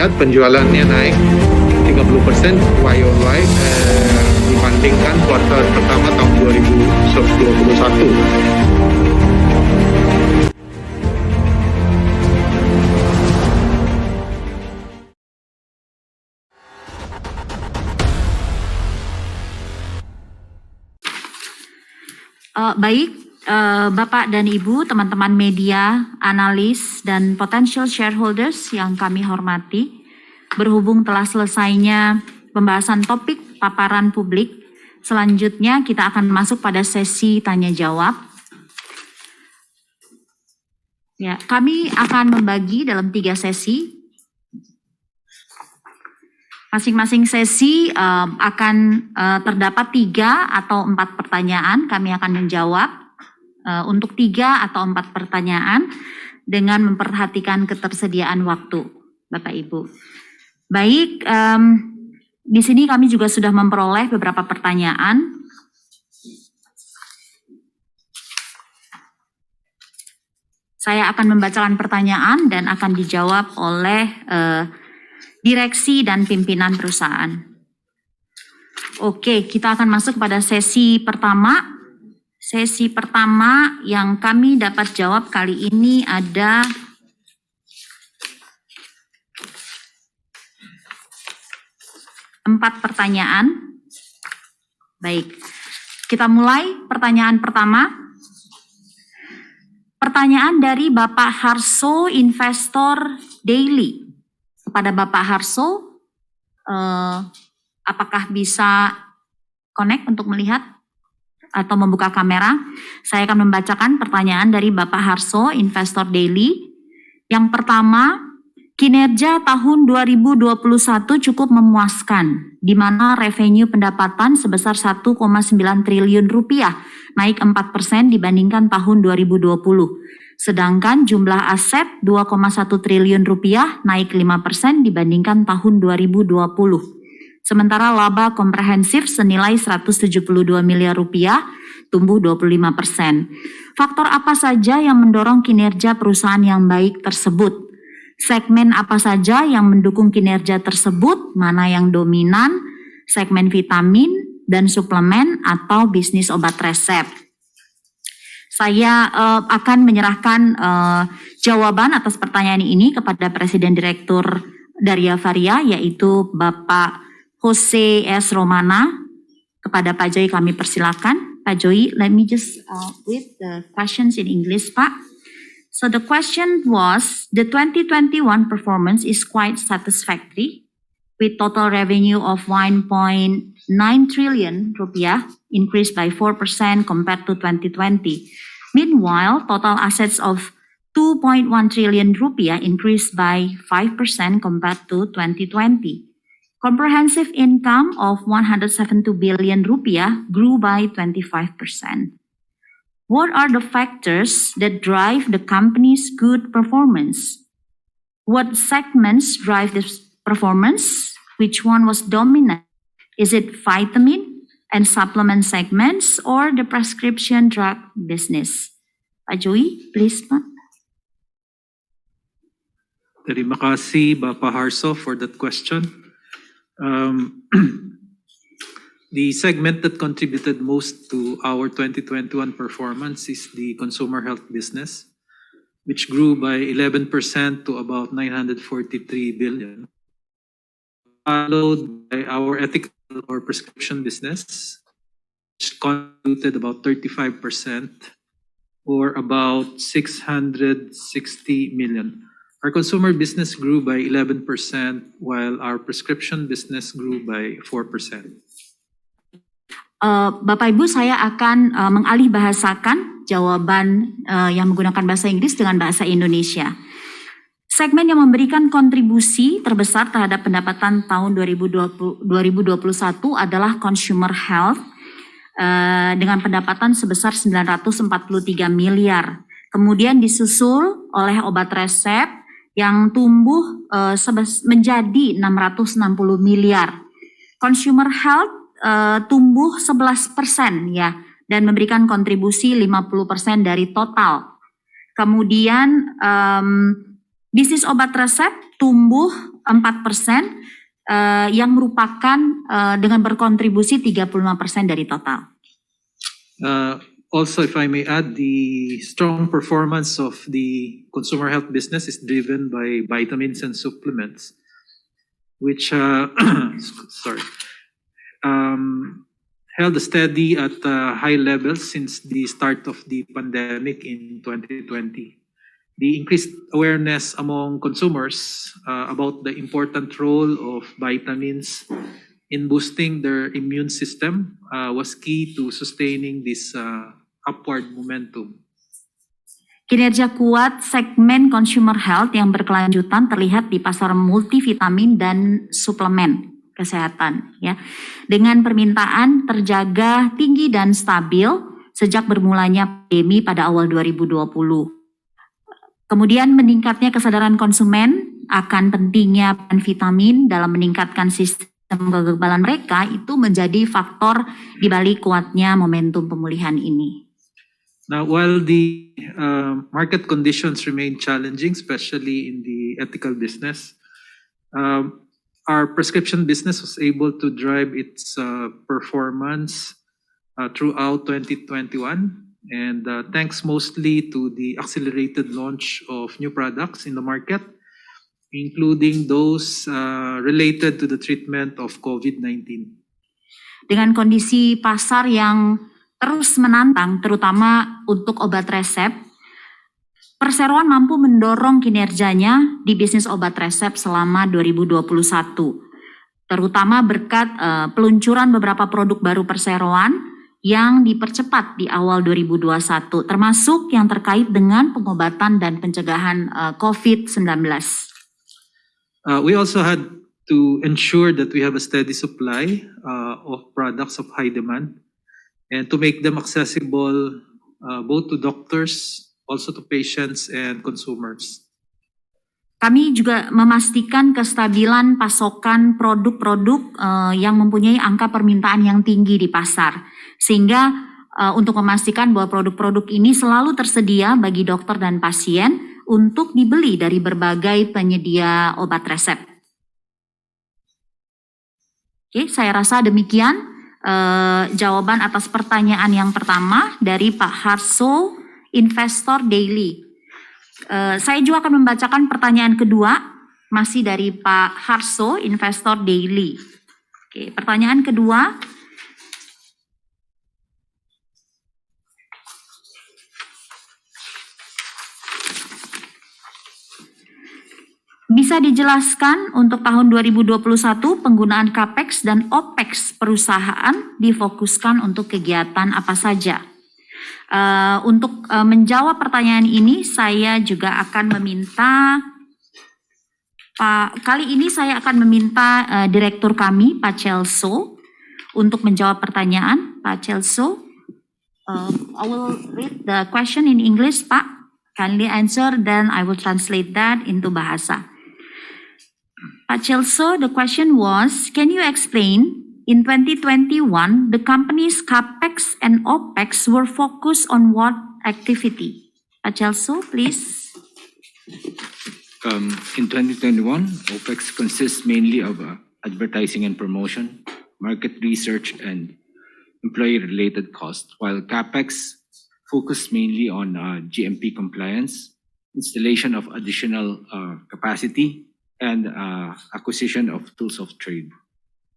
lihat penjualannya naik 30% YoY dibandingkan kuartal pertama tahun 2021. Baik, Bapak dan Ibu, teman-teman media, analis, dan potential shareholders yang kami hormati, berhubung telah selesainya pembahasan topik paparan publik, selanjutnya kita akan masuk pada sesi tanya-jawab. Ya, kami akan membagi dalam 3 sesi. Masing-masing sesi akan terdapat 3 atau 4 pertanyaan. Kami akan menjawab untuk 3 atau 4 pertanyaan dengan memperhatikan ketersediaan waktu, Bapak Ibu. Baik, di sini kami juga sudah memperoleh beberapa pertanyaan. Saya akan membacakan pertanyaan dan akan dijawab oleh direksi dan pimpinan perusahaan. Oke, kita akan masuk pada sesi pertama. Sesi pertama yang kami dapat jawab kali ini ada empat pertanyaan. Baik, kita mulai pertanyaan pertama. Pertanyaan dari Bapak Harso, Investor Daily. Kepada Bapak Harso, apakah bisa connect untuk melihat atau membuka kamera? Saya akan membacakan pertanyaan dari Bapak Harso, Investor Daily. Yang pertama, kinerja tahun 2021 cukup memuaskan, di mana revenue pendapatan sebesar 1,9 triliun rupiah, naik 4% dibandingkan tahun 2020. Sedangkan jumlah aset 2,1 triliun rupiah naik 5% dibandingkan tahun 2020. Sementara laba komprehensif senilai 172 miliar rupiah tumbuh 25%. Faktor apa saja yang mendorong kinerja perusahaan yang baik tersebut? Segmen apa saja yang mendukung kinerja tersebut? Mana yang dominan? Segmen vitamin dan suplemen atau bisnis obat resep? Saya akan menyerahkan jawaban atas pertanyaan ini kepada Presiden Direktur Daria Varia, yaitu Bapak Jose S. Romana. Kepada Pak Joy kami persilakan. Pak Joy, let me just read the questions in English, Pak. So the question was, the 2021 performance is quite satisfactory, with total revenue of 1.9 trillion rupiah, increased by 4% compared to 2020. Meanwhile, total assets of 2.1 trillion rupiah increased by 5% compared to 2020. Comprehensive income of 172 billion rupiah grew by 25%. What are the factors that drive the company's good performance? What segments drive this performance? Which one was dominant? Is it vitamin and supplement segments or the prescription drug business? Pak Joy, please, Pak. Terima kasih Bapak Harso for that question. The segment that contributed most to our 2021 performance is the consumer health business, which grew by 11% to about 943 billion, followed by our ethical or prescription business, which contributed about 35% or about 660 million. Our consumer business grew by 11% while our prescription business grew by 4%. Bapak Ibu, saya akan mengalih bahasakan jawaban yang menggunakan bahasa Inggris dengan bahasa Indonesia. Segmen yang memberikan kontribusi terbesar terhadap pendapatan tahun 2021 adalah consumer health dengan pendapatan sebesar 943 miliar. Kemudian disusul oleh obat resep yang tumbuh menjadi 660 miliar. Consumer health tumbuh 11% ya, dan memberikan kontribusi 50% dari total. Kemudian bisnis obat resep tumbuh 4%, yang merupakan dengan berkontribusi 35% dari total. Also, if I may add, the strong performance of the consumer health business is driven by vitamins and supplements, which held steady at high levels since the start of the pandemic in 2020. The increased awareness among consumers about the important role of vitamins in boosting their immune system was key to sustaining this upward momentum. Kinerja kuat segmen consumer health yang berkelanjutan terlihat di pasar multivitamin dan suplemen kesehatan, ya. Dengan permintaan terjaga tinggi dan stabil sejak bermulanya pandemi pada awal 2020. Kemudian meningkatnya kesadaran konsumen akan pentingnya vitamin dalam meningkatkan sistem kekebalan mereka itu menjadi faktor di balik kuatnya momentum pemulihan ini. Now, while the market conditions remain challenging, especially in the ethical business, our prescription business was able to drive its performance throughout 2021, and thanks mostly to the accelerated launch of new products in the market, including those related to the treatment of COVID-19. Dengan kondisi pasar yang terus menantang, terutama untuk obat resep, perseroan mampu mendorong kinerjanya di bisnis obat resep selama 2021, terutama berkat peluncuran beberapa produk baru perseroan yang dipercepat di awal 2021, termasuk yang terkait dengan pengobatan dan pencegahan COVID-19. We also had to ensure that we have a steady supply of products of high demand, and to make them accessible both to doctors, also to patients and consumers. Kami juga memastikan kestabilan pasokan produk-produk yang mempunyai angka permintaan yang tinggi di pasar, sehingga untuk memastikan bahwa produk-produk ini selalu tersedia bagi dokter dan pasien untuk dibeli dari berbagai penyedia obat resep. Oke, saya rasa demikian jawaban atas pertanyaan yang pertama dari Pak Harso, Investor Daily. Saya juga akan membacakan pertanyaan kedua, masih dari Pak Harso, Investor Daily. Oke, pertanyaan kedua. Bisa dijelaskan untuk tahun 2021 penggunaan CAPEX dan OPEX perusahaan difokuskan untuk kegiatan apa saja? Untuk menjawab pertanyaan ini saya juga akan meminta kali ini saya akan meminta Direktur kami Pak Celso untuk menjawab pertanyaan. Pak Celso, I will read the question in English, Pak. Kindly answer, then I will translate that into bahasa. Pak Celso, the question was, can you explain, in 2021, the company's CAPEX and OPEX were focused on what activity? Pak Celso, please. In 2021, OPEX consists mainly of advertising and promotion, market research, and employee-related costs, while CAPEX focused mainly on GMP compliance, installation of additional capacity, and acquisition of tools of trade.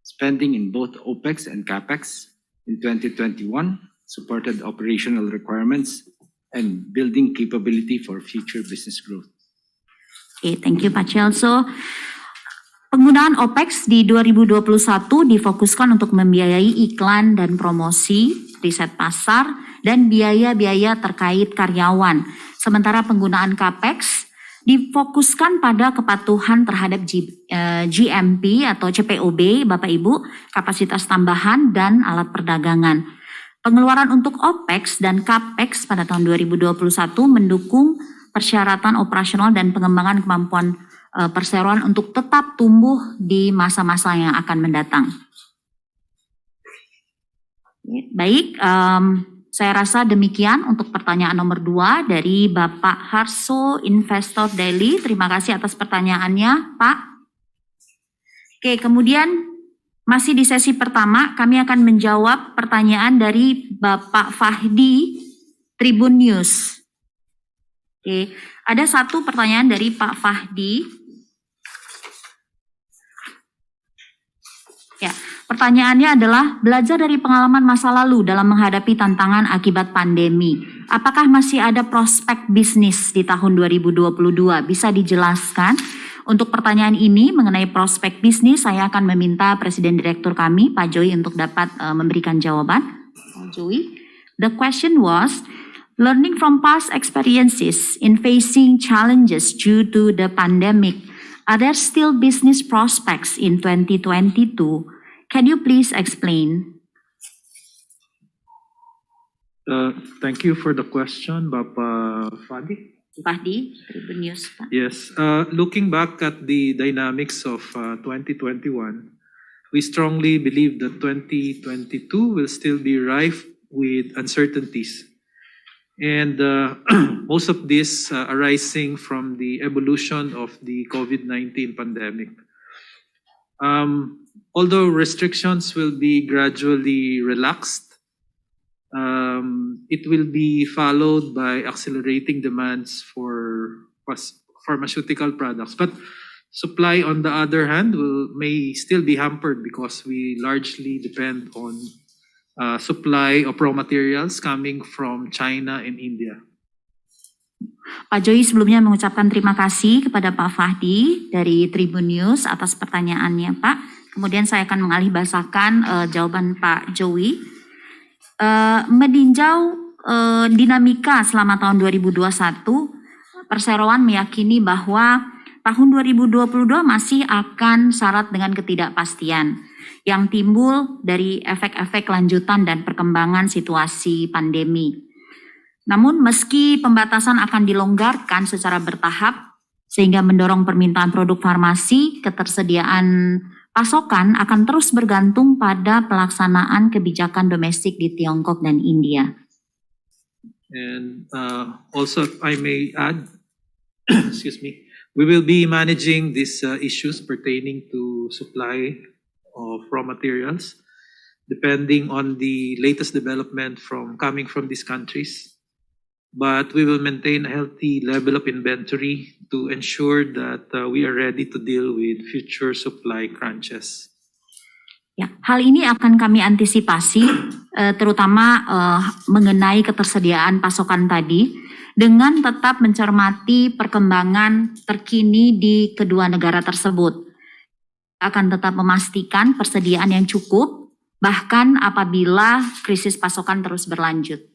Spending in both OPEX and CAPEX in 2021 supported operational requirements and building capability for future business growth. Okay, thank you Pak Celso. Penggunaan OPEX di 2021 difokuskan untuk membiayai iklan dan promosi, riset pasar, dan biaya-biaya terkait karyawan. Sementara penggunaan CAPEX difokuskan pada kepatuhan terhadap GMP atau CPOB, Bapak Ibu, kapasitas tambahan dan alat perdagangan. Pengeluaran untuk OPEX dan CAPEX pada tahun 2021 mendukung persyaratan operasional dan pengembangan kemampuan perseroan untuk tetap tumbuh di masa-masa yang akan mendatang. Baik, saya rasa demikian untuk pertanyaan nomor 2 dari Bapak Harso, Investor Daily. Terima kasih atas pertanyaannya, Pak. Oke, kemudian masih di sesi pertama kami akan menjawab pertanyaan dari Bapak Fahdi, Tribun News. Oke, ada satu pertanyaan dari Pak Fahdi. Ya, pertanyaannya adalah belajar dari pengalaman masa lalu dalam menghadapi tantangan akibat pandemi. Apakah masih ada prospek bisnis di tahun 2022? Bisa dijelaskan? Untuk pertanyaan ini mengenai prospek bisnis, saya akan meminta Presiden Direktur kami, Pak Joy, untuk dapat memberikan jawaban. Pak Joy, the question was, learning from past experiences in facing challenges due to the pandemic, are there still business prospects in 2022? Can you please explain? Thank you for the question, Bapak Fadi. Fahdi, Tribun News, Pak. Yes, looking back at the dynamics of 2021, we strongly believe that 2022 will still be rife with uncertainties. And most of this arising from the evolution of the COVID-19 pandemic. Although restrictions will be gradually relaxed, it will be followed by accelerating demands for pharmaceutical products. But supply, on the other hand, may still be hampered because we largely depend on supply of raw materials coming from China and India. Pak Joy sebelumnya mengucapkan terima kasih kepada Pak Fahdi dari Tribun News atas pertanyaannya, Pak. Kemudian saya akan mengalih bahasakan jawaban Pak Joy. Meninjau dinamika selama tahun 2021, Perseroan meyakini bahwa tahun 2022 masih akan syarat dengan ketidakpastian yang timbul dari efek-efek lanjutan dan perkembangan situasi pandemi. Namun meski pembatasan akan dilonggarkan secara bertahap sehingga mendorong permintaan produk farmasi, ketersediaan pasokan akan terus bergantung pada pelaksanaan kebijakan domestik di Tiongkok dan India. And also, if I may add, excuse me, we will be managing these issues pertaining to supply of raw materials, depending on the latest development coming from these countries. But we will maintain a healthy level of inventory to ensure that we are ready to deal with future supply crunches. Ya, hal ini akan kami antisipasi, terutama mengenai ketersediaan pasokan tadi, dengan tetap mencermati perkembangan terkini di kedua negara tersebut. Akan tetap memastikan persediaan yang cukup, bahkan apabila krisis pasokan terus berlanjut.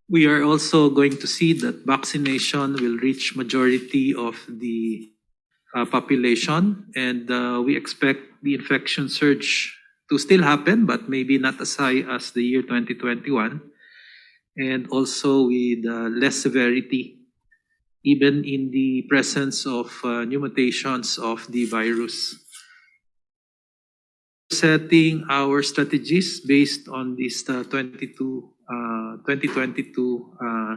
We are also going to see that vaccination will reach majority of the population, and we expect the infection surge to still happen, but maybe not as high as the year 2021, and also with less severity, even in the presence of new mutations of the virus. Setting our strategies based on these 2022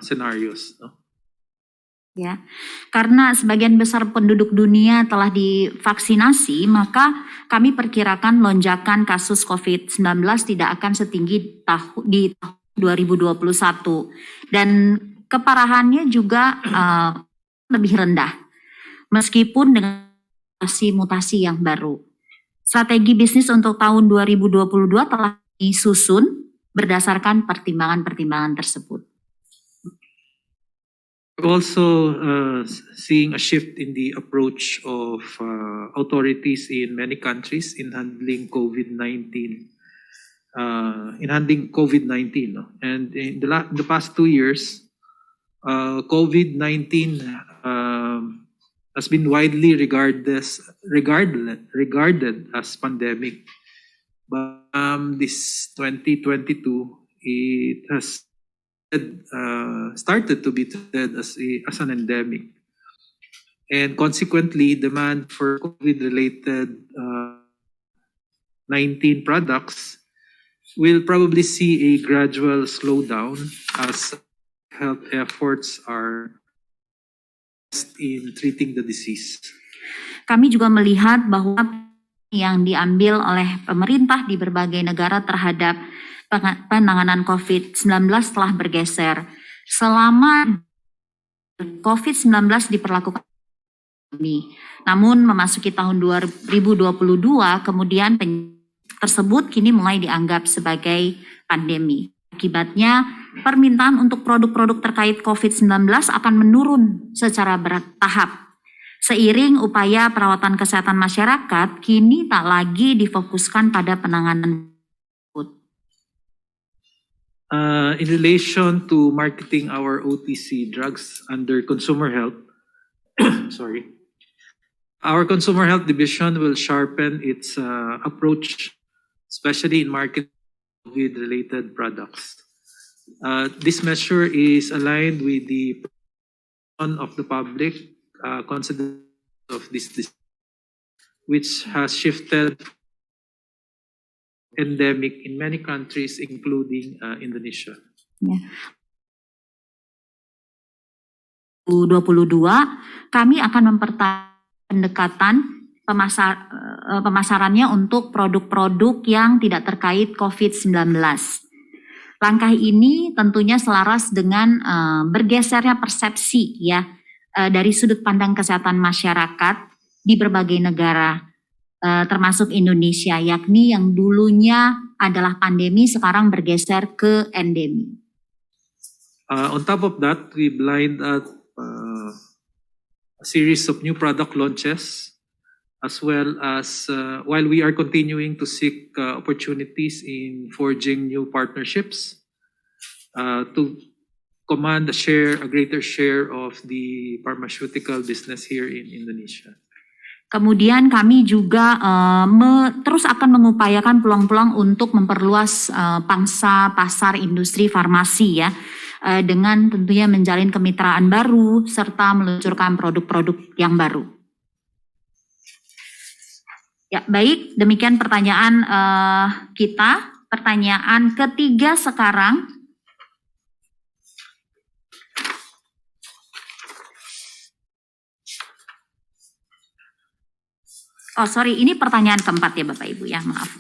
scenarios. No? Ya, karena sebagian besar penduduk dunia telah divaksinasi, maka kami perkirakan lonjakan kasus COVID-19 tidak akan setinggi di tahun 2021 dan keparahannya juga lebih rendah meskipun dengan mutasi yang baru. Strategi bisnis untuk tahun 2022 telah disusun berdasarkan pertimbangan-pertimbangan tersebut. We're also seeing a shift in the approach of authorities in many countries in handling COVID-19. No? And in the past 2 years, COVID-19 has been widely regarded as pandemic. But this 2022, it has started to be treated as an endemic. And consequently, demand for COVID-related 19 products will probably see a gradual slowdown as health efforts are in treating the disease. kami juga melihat bahwa yang diambil oleh pemerintah di berbagai negara terhadap penanganan COVID-19 telah bergeser. Selama COVID-19 diperlakukan ini, namun memasuki tahun 2022, kemudian tersebut kini mulai dianggap sebagai pandemi. Akibatnya, permintaan untuk produk-produk terkait COVID-19 akan menurun secara bertahap. Seiring upaya perawatan kesehatan masyarakat, kini tak lagi difokuskan pada penanganan. In relation to marketing our OTC drugs under consumer health, our consumer health division will sharpen its approach, especially in marketing COVID-related products. This measure is aligned with the of the public consideration of this, which has shifted endemic in many countries, including Indonesia. 2022, kami akan mempertahankan pendekatan pemasarannya untuk produk-produk yang tidak terkait COVID-19. Langkah ini tentunya selaras dengan bergesernya persepsi dari sudut pandang kesehatan masyarakat di berbagai negara, termasuk Indonesia, yakni yang dulunya adalah pandemi sekarang bergeser ke endemi. On top of that, we lined up a series of new product launches, as well as while we are continuing to seek opportunities in forging new partnerships to command a greater share of the pharmaceutical business here in Indonesia. Kemudian kami juga terus akan mengupayakan peluang-peluang untuk memperluas pangsa pasar industri farmasi dengan tentunya menjalin kemitraan baru serta meluncurkan produk-produk yang baru. Ya, baik, demikian pertanyaan kita. Pertanyaan ketiga sekarang. Oh sorry, ini pertanyaan keempat ya Bapak Ibu ya, maaf.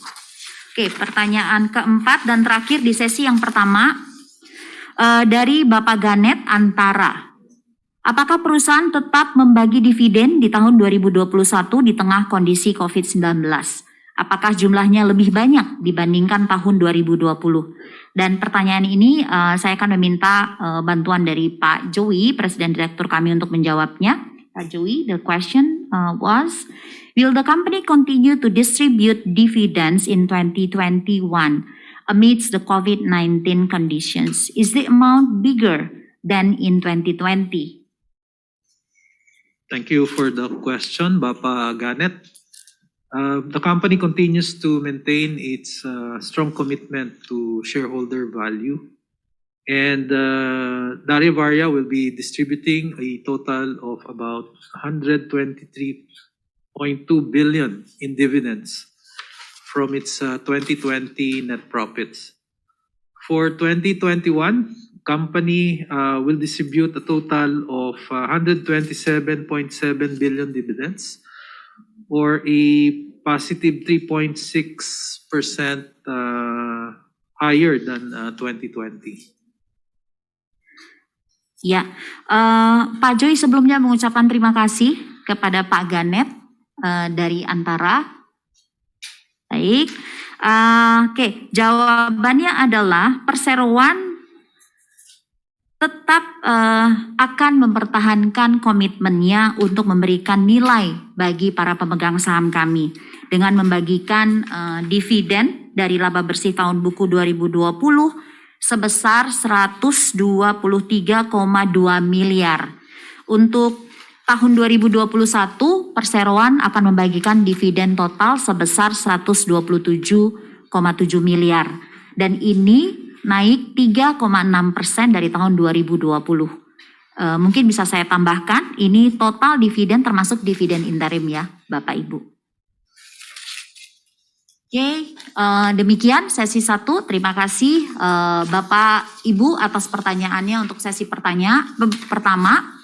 Oke, pertanyaan keempat dan terakhir di sesi yang pertama dari Bapak Ganet Antara. Apakah perusahaan tetap membagi dividen di tahun 2021 di tengah kondisi COVID-19? Apakah jumlahnya lebih banyak dibandingkan tahun 2020? Dan pertanyaan ini saya akan meminta bantuan dari Pak Joey, Presiden Direktur kami untuk menjawabnya. Pak Joey, the question was, will the company continue to distribute dividends in 2021 amidst the COVID-19 conditions? Is the amount bigger than in 2020? Thank you for the question, Bapak Ganet. The company continues to maintain its strong commitment to shareholder value. And Dari Varia will be distributing a total of about 123.2 billion in dividends from its 2020 net profits. For 2021, company will distribute a total of 127.7 billion dividends, or a positive 3.6% higher than 2020. Ya, Pak Joy sebelumnya mengucapkan terima kasih kepada Pak Ganet dari Antara. Baik, oke, jawabannya adalah Perseroan tetap akan mempertahankan komitmennya untuk memberikan nilai bagi para pemegang saham kami dengan membagikan dividen dari laba bersih tahun buku 2020 sebesar 123,2 miliar. Untuk tahun 2021, Perseroan akan membagikan dividen total sebesar 127,7 miliar. Dan ini naik 3,6% dari tahun 2020. Mungkin bisa saya tambahkan, ini total dividen termasuk dividen interim ya, Bapak Ibu. Oke, demikian sesi 1. Terima kasih Bapak Ibu atas pertanyaannya untuk sesi pertama.